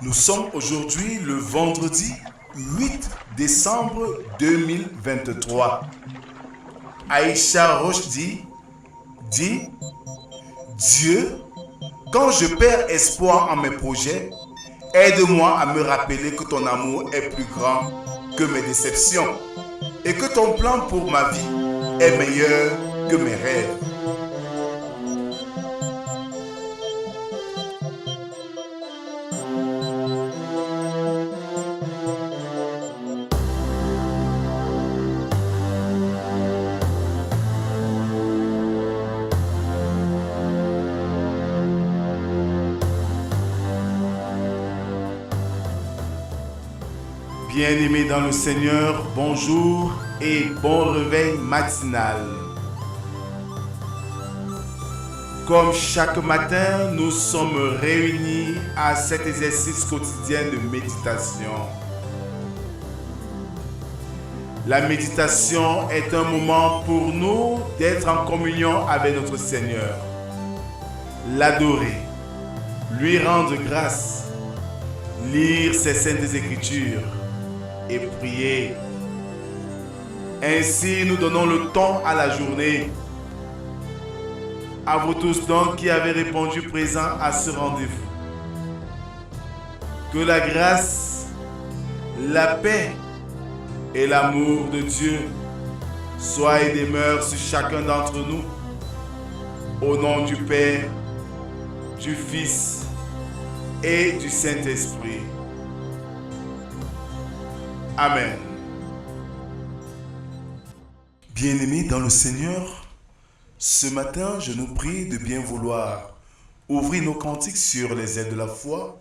Nous sommes aujourd'hui le vendredi 8 décembre 2023. Aïcha Rochdi dit: Dieu, quand je perds espoir en mes projets, aide-moi à me rappeler que ton amour est plus grand que mes déceptions et que ton plan pour ma vie est meilleur que mes rêves. Bien-aimés dans le Seigneur, bonjour et bon réveil matinal. Comme chaque matin, nous sommes réunis à cet exercice quotidien de méditation. La méditation est un moment pour nous d'être en communion avec notre Seigneur, l'adorer, lui rendre grâce, lire ses saintes écritures et prier. Ainsi, nous donnons le temps à la journée. À vous tous donc qui avez répondu présent à ce rendez-vous. Que la grâce, la paix et l'amour de Dieu soient et demeurent sur chacun d'entre nous. Au nom du Père, du Fils et du Saint-Esprit. Amen. Bien-aimés dans le Seigneur, ce matin, je nous prie de bien vouloir ouvrir nos cantiques sur les ailes de la foi,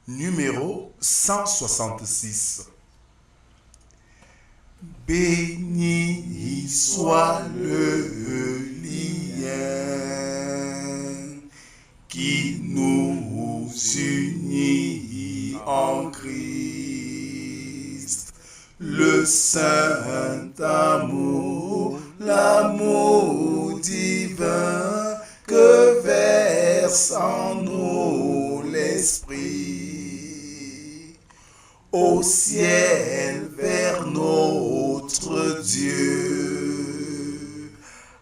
numéro 166. Béni soit le lien qui nous unit en Christ, le saint amour, l'amour divin que verse en nous l'Esprit. Au ciel vers notre Dieu,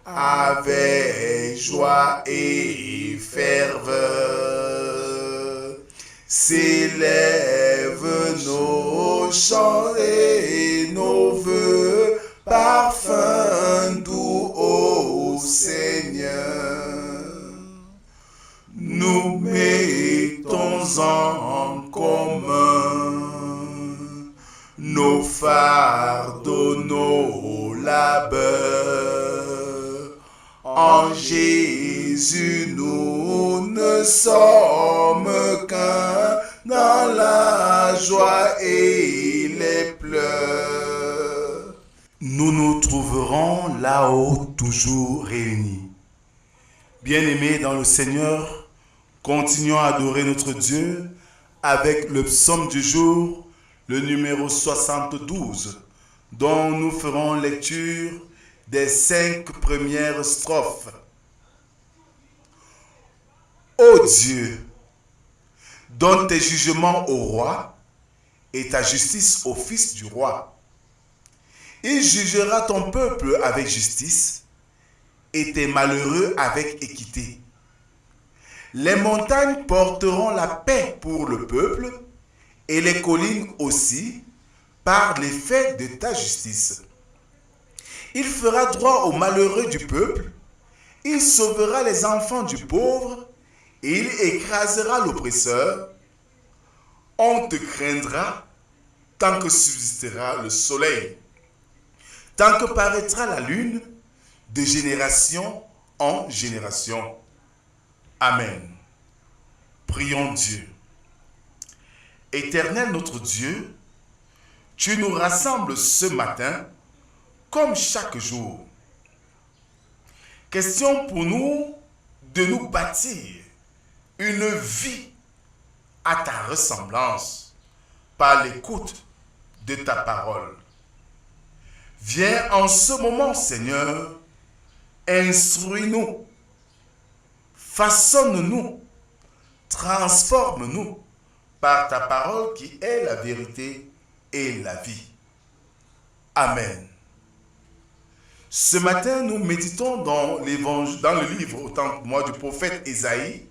avec joie et ferveur, s'élèvent nos chants et nos vœux, parfum doux au Seigneur. Nous mettons en commun nos fardeaux, nos labeurs. En Jésus, nous ne sommes qu'un dans la joie et les pleurs. Nous nous trouverons là-haut toujours réunis. Bien-aimés dans le Seigneur, continuons à adorer notre Dieu avec le psaume du jour, le numéro 72, dont nous ferons lecture des 5 premières strophes. Ô Dieu, donne tes jugements au roi et ta justice au fils du roi. Il jugera ton peuple avec justice et tes malheureux avec équité. Les montagnes porteront la paix pour le peuple et les collines aussi par l'effet de ta justice. Il fera droit aux malheureux du peuple, il sauvera les enfants du pauvre et il écrasera l'oppresseur. On te craindra tant que subsistera le soleil, tant que paraîtra la lune, de génération en génération. Amen. Prions Dieu. Éternel notre Dieu, tu nous rassembles ce matin comme chaque jour. Question pour nous de nous bâtir une vie à ta ressemblance par l'écoute de ta parole. Viens en ce moment, Seigneur, instruis-nous, façonne-nous, transforme-nous par ta parole qui est la vérité et la vie. Amen. Ce matin, nous méditons dans le livre, autant que moi, du prophète Ésaïe,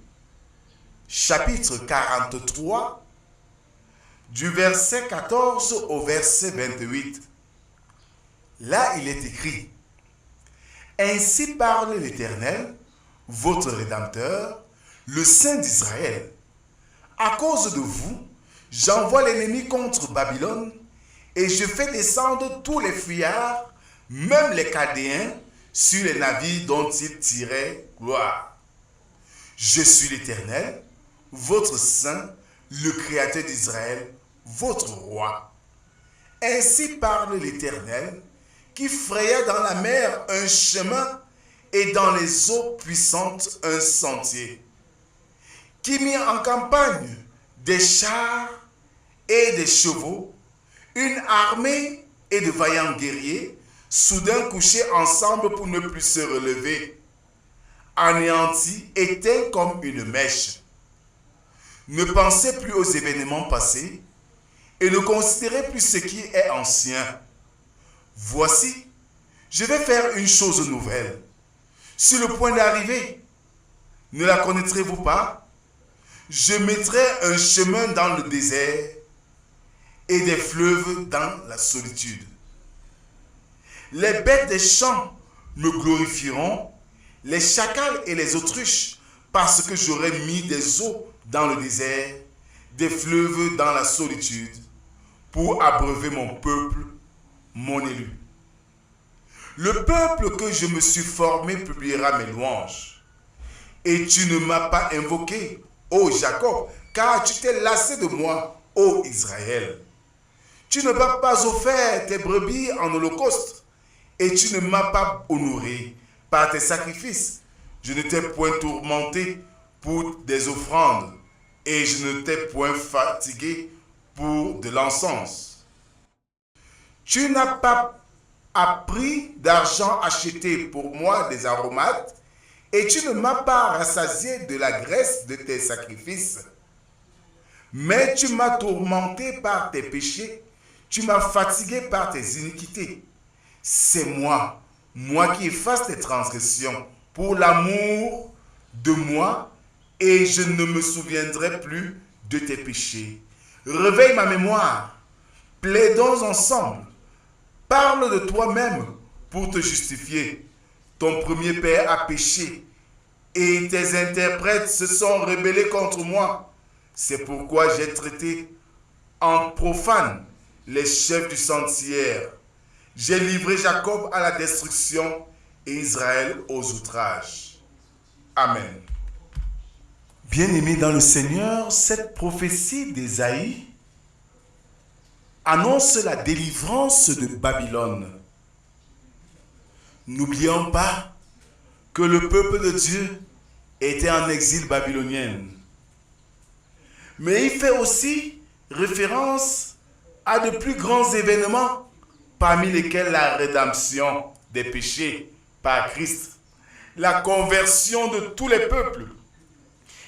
chapitre 43, du verset 14 au verset 28. Là, il est écrit: Ainsi parle l'Éternel, votre Rédempteur, le Saint d'Israël. À cause de vous, j'envoie l'ennemi contre Babylone et je fais descendre tous les fuyards, même les Chaldéens, sur les navires dont ils tiraient gloire. Je suis l'Éternel, votre Saint, le Créateur d'Israël, votre Roi. Ainsi parle l'Éternel, qui fraya dans la mer un chemin et dans les eaux puissantes un sentier, qui mit en campagne des chars et des chevaux, une armée et de vaillants guerriers, soudain couchés ensemble pour ne plus se relever, anéantis, éteints comme une mèche. Ne pensez plus aux événements passés et ne considérez plus ce qui est ancien. Voici, je vais faire une chose nouvelle. Sur le point d'arriver, ne la connaîtrez-vous pas? Je mettrai un chemin dans le désert et des fleuves dans la solitude. Les bêtes des champs me glorifieront, les chacals et les autruches, parce que j'aurai mis des eaux dans le désert, des fleuves dans la solitude, pour abreuver mon peuple, mon élu. Le peuple que je me suis formé publiera mes louanges. Et tu ne m'as pas invoqué, ô Jacob, car tu t'es lassé de moi, ô Israël. Tu ne m'as pas offert tes brebis en holocauste, et tu ne m'as pas honoré par tes sacrifices. Je ne t'ai point tourmenté pour des offrandes, et je ne t'ai point fatigué pour de l'encens. Tu n'as pas appris d'argent acheté pour moi des aromates, et tu ne m'as pas rassasié de la graisse de tes sacrifices. Mais tu m'as tourmenté par tes péchés, tu m'as fatigué par tes iniquités. C'est moi qui efface tes transgressions pour l'amour de moi, et je ne me souviendrai plus de tes péchés. Réveille ma mémoire, plaidons ensemble. Parle de toi-même pour te justifier. Ton premier père a péché et tes interprètes se sont rebellés contre moi. C'est pourquoi j'ai traité en profane les chefs du sanctuaire. J'ai livré Jacob à la destruction et Israël aux outrages. Amen. Bien-aimés dans le Seigneur, cette prophétie d'Ésaïe annonce la délivrance de Babylone. N'oublions pas que le peuple de Dieu était en exil babylonien. Mais il fait aussi référence à de plus grands événements, parmi lesquels la rédemption des péchés par Christ, la conversion de tous les peuples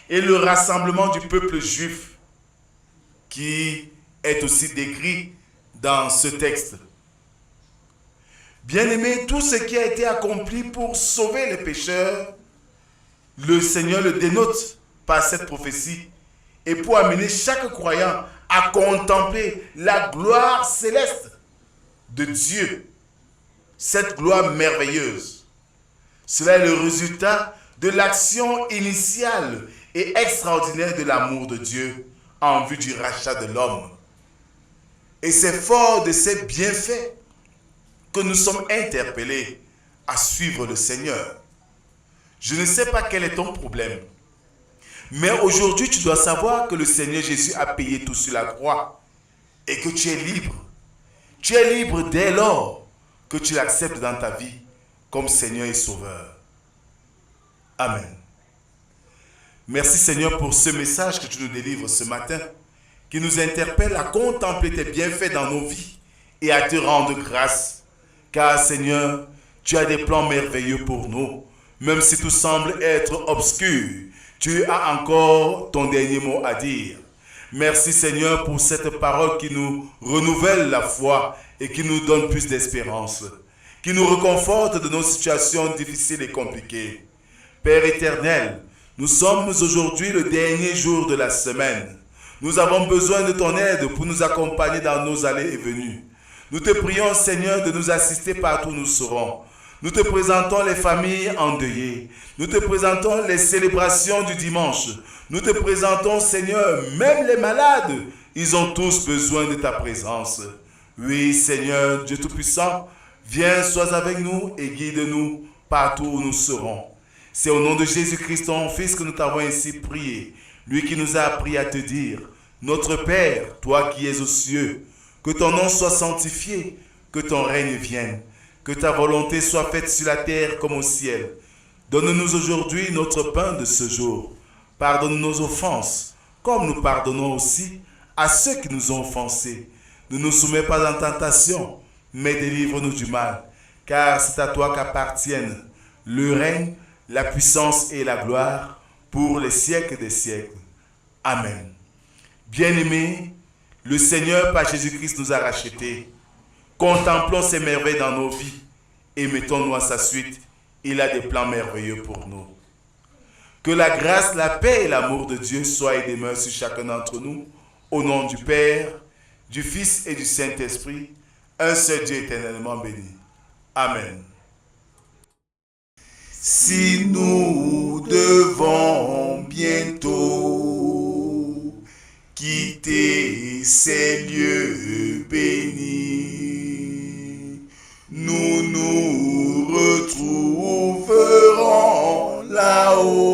et le rassemblement du peuple juif qui est aussi décrit dans ce texte. Bien-aimés, tout ce qui a été accompli pour sauver les pécheurs, le Seigneur le dénote par cette prophétie et pour amener chaque croyant à contempler la gloire céleste de Dieu, cette gloire merveilleuse. Cela est le résultat de l'action initiale et extraordinaire de l'amour de Dieu en vue du rachat de l'homme. Et c'est fort de ces bienfaits que nous sommes interpellés à suivre le Seigneur. Je ne sais pas quel est ton problème, mais aujourd'hui tu dois savoir que le Seigneur Jésus a payé tout sur la croix et que tu es libre. Tu es libre dès lors que tu l'acceptes dans ta vie comme Seigneur et Sauveur. Amen. Merci Seigneur pour ce message que tu nous délivres ce matin, qui nous interpelle à contempler tes bienfaits dans nos vies et à te rendre grâce. Car Seigneur, tu as des plans merveilleux pour nous. Même si tout semble être obscur, tu as encore ton dernier mot à dire. Merci Seigneur pour cette parole qui nous renouvelle la foi et qui nous donne plus d'espérance, qui nous réconforte de nos situations difficiles et compliquées. Père éternel, nous sommes aujourd'hui le dernier jour de la semaine. Nous avons besoin de ton aide pour nous accompagner dans nos allées et venues. Nous te prions, Seigneur, de nous assister partout où nous serons. Nous te présentons les familles endeuillées. Nous te présentons les célébrations du dimanche. Nous te présentons, Seigneur, même les malades. Ils ont tous besoin de ta présence. Oui, Seigneur, Dieu Tout-Puissant, viens, sois avec nous et guide-nous partout où nous serons. C'est au nom de Jésus-Christ, ton Fils, que nous t'avons ainsi prié. Lui qui nous a appris à te dire, notre Père, toi qui es aux cieux, que ton nom soit sanctifié, que ton règne vienne, que ta volonté soit faite sur la terre comme au ciel. Donne-nous aujourd'hui notre pain de ce jour. Pardonne nos offenses, comme nous pardonnons aussi à ceux qui nous ont offensés. Ne nous soumets pas en tentation, mais délivre-nous du mal, car c'est à toi qu'appartiennent le règne, la puissance et la gloire pour les siècles des siècles. Amen. Bien-aimés, le Seigneur par Jésus-Christ nous a rachetés. Contemplons ses merveilles dans nos vies et mettons-nous à sa suite. Il a des plans merveilleux pour nous. Que la grâce, la paix et l'amour de Dieu soient et demeurent sur chacun d'entre nous. Au nom du Père, du Fils et du Saint-Esprit, un seul Dieu éternellement béni. Amen. Si nous devons bientôt quitter ces lieux bénis, nous nous retrouverons là-haut